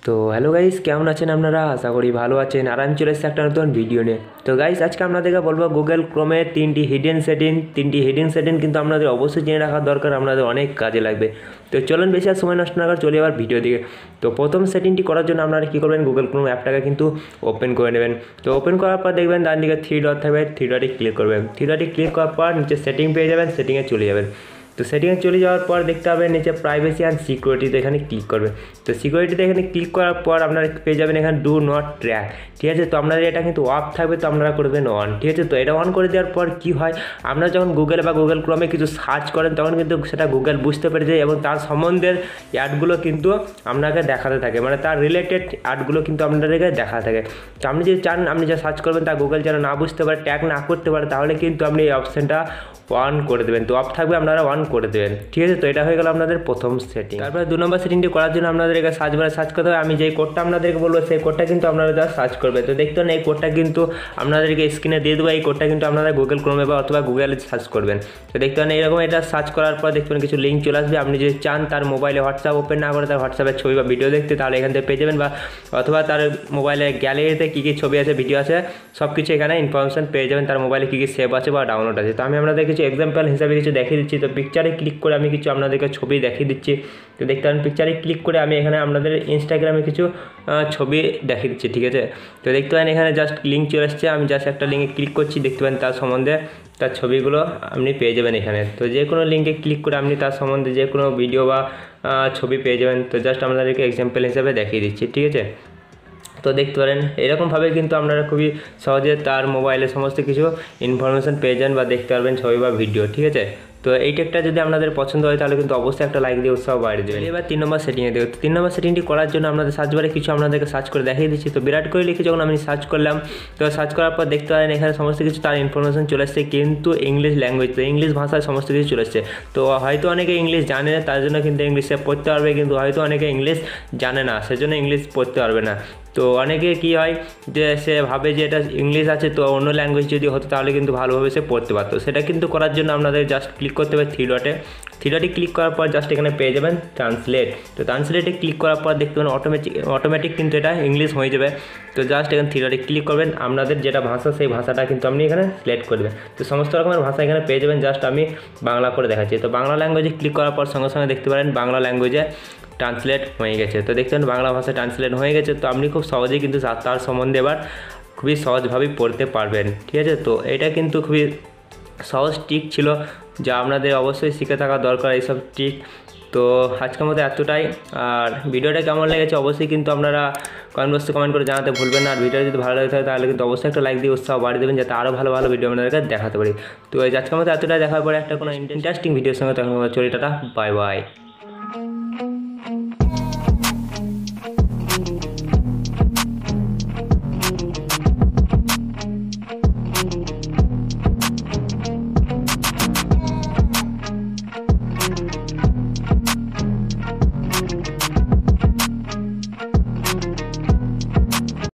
তো hello guys, কেমন আছেন আপনারা? আশা করি ভালো আছেন। আর আমি চলে এসেছি একটা নতুন ভিডিও নিয়ে। তো গাইস, আজকে আপনাদেরকে বলবো গুগল ক্রোমে তিনটি হিডেন সেটিং কিন্তু আপনাদের অবশ্যই জেনে রাখা দরকার, আপনাদের অনেক কাজে লাগবে। তো চলুন বেশি আর সময় নষ্ট না করে চলে আবার ভিডিও দিকে। তো প্রথম সেটিংটি করার জন্য আপনারা কী করবেন, গুগল ক্রোম অ্যাপটাকে কিন্তু ওপেন করে নেবেন। তো ওপেন করার পর দেখবেন ডান দিকে থ্রি ডট থাকবে, থ্রি ডটে ক্লিক করবেন। থ্রি ডটে ক্লিক করার পর নিচে সেটিং পেয়ে যাবেন, সেটিংয়ে চলে যাবেন। তো সেটিংয়ে চলে যাওয়ার পর দেখতে হবে নিচে প্রাইভেসি অ্যান্ড সিকিউরিটিতে এখানে ক্লিক করবে। তো সিকিউরিটিতে এখানে ক্লিক করার পর আপনারা পেয়ে যাবেন এখানে ডু নট ট্র্যাক, ঠিক আছে। তো আপনাদের এটা কিন্তু অফ থাকবে, তো আপনারা করবেন অন, ঠিক আছে। তো এটা অন করে দেওয়ার পর কী হয়, আপনারা যখন গুগলে বা গুগল ক্রোমে কিছু সার্চ করেন তখন কিন্তু সেটা গুগল বুঝতে পেরে যায় এবং তার সম্বন্ধের অ্যাডগুলো কিন্তু আপনাকে দেখাতে থাকে, মানে তার রিলেটেড অ্যাডগুলো কিন্তু আপনাদেরকে দেখাতে থাকে। তো আপনি যদি চান আপনি যা সার্চ করবেন তা গুগল যেন না বুঝতে পারে, ট্যাগ না করতে পারে, তাহলে কিন্তু আপনি এই অপশানটা অন করে দেবেন। তো অফ থাকবে, আপনারা অন করে দেবেন, ঠিক আছে। তো এটা হয়ে গেল আপনাদের প্রথম সেটিং। তারপরে 2 নম্বর সেটিংটি করার জন্য আপনাদেরকে সার্চ বারে সার্চ করতে হবে। আমি যেই কোডটা আপনাদেরকে বলবো সেই কোডটা কিন্তু আপনারা যা সার্চ করবে। তো দেখতে পান এই কোডটা কিন্তু আপনাদেরকে স্ক্রিনে দিয়ে দেবো। এই কোডটা কিন্তু আপনারা গুগল ক্রোমে বা অথবা গুগলে সার্চ করবেন। তো দেখতে পান এইরকম এটা সার্চ করার পর দেখতে পান কিছু লিঙ্ক চলে আসবে। আপনি যদি চান তার মোবাইলে হোয়াটসঅ্যাপ ওপেন না করে তার হোয়াটসঅ্যাপের ছবি বা ভিডিও দেখতে, তাহলে এখান থেকে পেয়ে যাবেন, বা অথবা তার মোবাইলে গ্যালারিতে কী কী ছবি আছে, ভিডিও আছে, সব কিছু এখানে ইনফরমেশন পেয়ে যাবেন। তার মোবাইলে কী কী সেভ আছে বা ডাউনলোড আছে। তো আমি আপনাদের কিছু এক্সাম্পল হিসাবে কিছু দেখিয়ে দিচ্ছি। তো পিকচারে ক্লিক করে আমি কিছু আপনাদেরকে ছবি দেখিয়ে দিচ্ছি। তো দেখতে পারেন পিকচারে ক্লিক করে আমি এখানে আপনাদের ইনস্টাগ্রামে কিছু ছবি দেখিয়ে দিচ্ছি, ঠিক আছে। তো দেখতে পারেন এখানে জাস্ট লিঙ্ক চলে আসছে, আমি জাস্ট একটা লিঙ্কে ক্লিক করছি, দেখতে পারেন তার সম্বন্ধে তার ছবিগুলো আপনি পেয়ে যাবেন এখানে। তো যে কোনো লিঙ্কে ক্লিক করে আপনি তার সম্বন্ধে যে কোনো ভিডিও বা ছবি পেয়ে যাবেন। তো জাস্ট আপনাদেরকে এক্সাম্পল হিসাবে দেখিয়ে দিচ্ছি, ঠিক আছে। তো দেখতে পারেন এরকমভাবে কিন্তু আপনারা খুবই সহজে তার মোবাইলে সমস্ত কিছু ইনফরমেশান পেয়ে যান বা দেখতে পারবেন ছবি বা ভিডিও, ঠিক আছে। তো এই টেকটা যদি আপনাদের পছন্দ হয় তাহলে কিন্তু অবশ্যই একটা লাইক দিয়ে উৎসাহ বাড়িয়ে দেবেন। এবার 3 নম্বর সেটিংয়ে দেবো। 3 নম্বর সেটিংটি করার জন্য আপনাদের সার্চ বারে কিছু আপনাদেরকে সার্চ করে দেখিয়ে দিচ্ছি। তো বিরাট কোহলি লিখে যখন আমি সার্চ করলাম, তো সার্চ করার পর দেখতে পারেন এখানে সমস্ত কিছু তার ইনফরমেশান চলে আসছে, কিন্তু ইংলিশ ল্যাঙ্গুয়েজ, তো ইংলিশ ভাষায় সমস্ত কিছু চলে আসছে। তো হয়তো অনেকে ইংলিশ জানে না, তার জন্য কিন্তু ইংলিশে পড়তে পারবে, কিন্তু হয়তো অনেকে ইংলিশ জানে না, সেজন্য ইংলিশ পড়তে পারবে না। তো অনেকে কী হয় যে সে ভাবে যে এটা ইংলিশ আছে, তো অন্য ল্যাঙ্গুয়েজ যদি হতো তাহলে কিন্তু ভালোভাবে সে পড়তে পারতো। সেটা কিন্তু করার জন্য আপনাদের জাস্ট ক্লিক করতে হবে থ্রি ডটে ক্লিক করার পর জাস্ট এখানে পেয়ে যাবেন ট্রান্সলেট। তো ট্রান্সলেটে ক্লিক করার পর দেখতে পাবেন অটোমেটিক কিন্তু এটা ইংলিশ হয়ে যাবে। তো জাস্ট এখানে থ্রি ডটে ক্লিক করবেন, আপনাদের যেটা ভাষা সেই ভাষাটা কিন্তু আপনি এখানে সিলেক্ট করবেন। তো সমস্ত রকমের ভাষা এখানে পেয়ে যাবেন, জাস্ট আমি বাংলা করে দেখাচ্ছি। তো বাংলা ল্যাঙ্গুয়েজে ক্লিক করার পর সঙ্গে সঙ্গে দেখতে পারেন বাংলা ল্যাঙ্গুয়েজে ট্রান্সলেট হয়ে গেছে। তো দেখতে পারেন বাংলা ভাষা ট্রান্সলেট হয়ে গেছে। তো আপনি খুব সহজেই কিন্তু তার সম্বন্ধে এবার খুবই সহজভাবেই পড়তে পারবেন, ঠিক আছে। তো এটা কিন্তু খুবই সহজ ট্রিক ছিল, যা আপনাদের অবশ্যই শিখে থাকা দরকার এইসব ট্রিক। তো আজকের মতো এতটাই। আর ভিডিওটা কেমন লেগেছে অবশ্যই কিন্তু আপনারা কমেন্ট করে জানাতে ভুলবেন না। আর ভিডিও যদি ভালো লাগে থাকে তাহলে কিন্তু অবশ্যই একটা লাইক দিয়ে উৎসাহ বাড়িয়ে দেবেন, যাতে আরও ভালো ভালো ভিডিও আপনাদেরকে দেখাতে পারি। তো আজকের মতো এতটাই, দেখার পরে একটা কোনো ইন্টারেস্টিং ভিডিওর সঙ্গে তখন চলি, টাটা, বাই বাই।